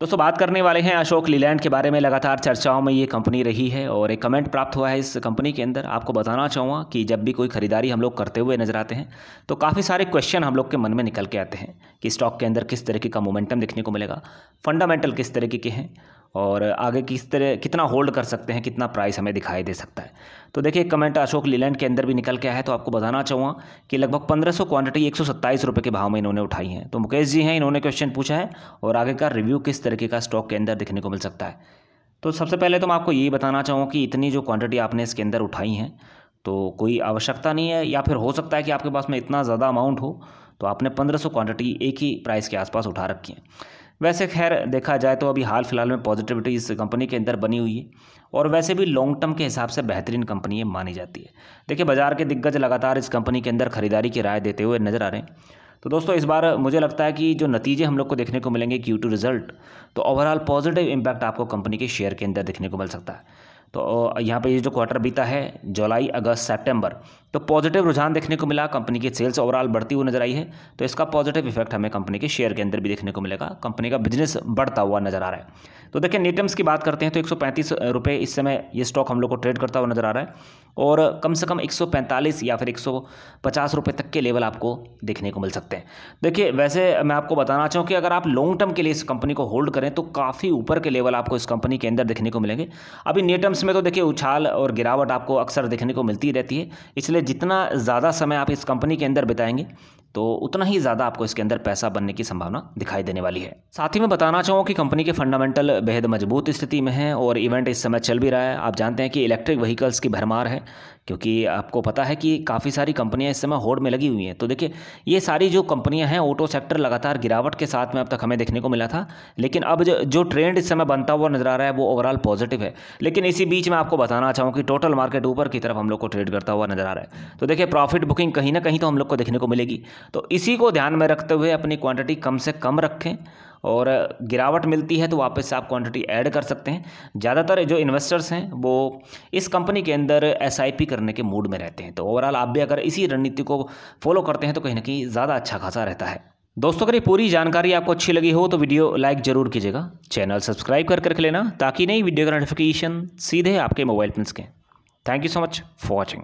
दोस्तों बात करने वाले हैं अशोक लीलैंड के बारे में। लगातार चर्चाओं में ये कंपनी रही है और एक कमेंट प्राप्त हुआ है इस कंपनी के अंदर। आपको बताना चाहूँगा कि जब भी कोई खरीदारी हम लोग करते हुए नजर आते हैं तो काफ़ी सारे क्वेश्चन हम लोग के मन में निकल के आते हैं कि स्टॉक के अंदर किस तरीके का मोमेंटम देखने को मिलेगा, फंडामेंटल किस तरीके के हैं और आगे किस तरह कितना होल्ड कर सकते हैं, कितना प्राइस हमें दिखाई दे सकता है। तो देखिए कमेंट अशोक लीलैंड के अंदर भी निकल के आया है, तो आपको बताना चाहूँगा कि लगभग 1500 क्वांटिटी 127 रुपये के भाव में इन्होंने उठाई हैं। तो मुकेश जी हैं, इन्होंने क्वेश्चन पूछा है और आगे का रिव्यू किस तरीके का स्टॉक के अंदर देखने को मिल सकता है। तो सबसे पहले तो मैं आपको यही बताना चाहूँगा कि इतनी जो क्वांटिटी आपने इसके अंदर उठाई हैं तो कोई आवश्यकता नहीं है, या फिर हो सकता है कि आपके पास में इतना ज़्यादा अमाउंट हो तो आपने 1500 क्वांटिटी एक ही प्राइस के आसपास उठा रखी है। वैसे खैर देखा जाए तो अभी हाल फिलहाल में पॉजिटिविटी इस कंपनी के अंदर बनी हुई है और वैसे भी लॉन्ग टर्म के हिसाब से बेहतरीन कंपनी ये मानी जाती है। देखिए बाजार के दिग्गज लगातार इस कंपनी के अंदर खरीदारी की राय देते हुए नजर आ रहे हैं। तो दोस्तों इस बार मुझे लगता है कि जो नतीजे हम लोग को देखने को मिलेंगे Q2 रिजल्ट, तो ओवरऑल पॉजिटिव इम्पैक्ट आपको कंपनी के शेयर के अंदर देखने को मिल सकता है। तो यहाँ पे ये जो क्वार्टर बीता है जुलाई अगस्त सितंबर, तो पॉजिटिव रुझान देखने को मिला, कंपनी की सेल्स ओवरऑल बढ़ती हुई नजर आई है। तो इसका पॉजिटिव इफेक्ट हमें कंपनी के शेयर के अंदर भी देखने को मिलेगा, कंपनी का बिजनेस बढ़ता हुआ नजर आ रहा है। तो देखिए नेटम्स की बात करते हैं तो 135 रुपये इस समय ये स्टॉक हम लोग को ट्रेड करता हुआ नजर आ रहा है और कम से कम 145 या फिर 150 रुपये तक के लेवल आपको देखने को मिल सकते हैं। देखिए वैसे मैं आपको बताना चाहूँ कि अगर आप लॉन्ग टर्म के लिए इस कंपनी को होल्ड करें तो काफ़ी ऊपर के लेवल आपको इस कंपनी के अंदर देखने को मिलेंगे। अभी नेटम्स में तो देखिए उछाल और गिरावट आपको अक्सर देखने को मिलती रहती है, इसलिए जितना ज़्यादा समय आप इस कंपनी के अंदर बिताएंगे तो उतना ही ज़्यादा आपको इसके अंदर पैसा बनने की संभावना दिखाई देने वाली है। साथ ही मैं बताना चाहूँगा कि कंपनी के फंडामेंटल बेहद मजबूत स्थिति में है और इवेंट इस समय चल भी रहा है। आप जानते हैं कि इलेक्ट्रिक व्हीकल्स की भरमार है, क्योंकि आपको पता है कि काफ़ी सारी कंपनियां इस समय होड़ में लगी हुई हैं। तो देखिए ये सारी जो कंपनियां हैं, ऑटो सेक्टर लगातार गिरावट के साथ में अब तक हमें देखने को मिला था, लेकिन अब जो ट्रेंड इस समय बनता हुआ नजर आ रहा है वो ओवरऑल पॉजिटिव है। लेकिन इसी बीच में आपको बताना चाहूँ कि टोटल मार्केट ऊपर की तरफ हम लोग को ट्रेड करता हुआ नजर आ रहा है। तो देखिए प्रॉफिट बुकिंग कहीं ना कहीं तो हम लोग को देखने को मिलेगी, तो इसी को ध्यान में रखते हुए अपनी क्वांटिटी कम से कम रखें और गिरावट मिलती है तो वापस से आप क्वांटिटी ऐड कर सकते हैं। ज़्यादातर जो इन्वेस्टर्स हैं वो इस कंपनी के अंदर SIP करने के मूड में रहते हैं, तो ओवरऑल आप भी अगर इसी रणनीति को फॉलो करते हैं तो कहीं ना कहीं ज़्यादा अच्छा खासा रहता है। दोस्तों अगर ये पूरी जानकारी आपको अच्छी लगी हो तो वीडियो लाइक जरूर कीजिएगा, चैनल सब्सक्राइब कर रख लेना ताकि नई वीडियो का नोटिफिकेशन सीधे आपके मोबाइल पर सकें। Thank you so much for watching.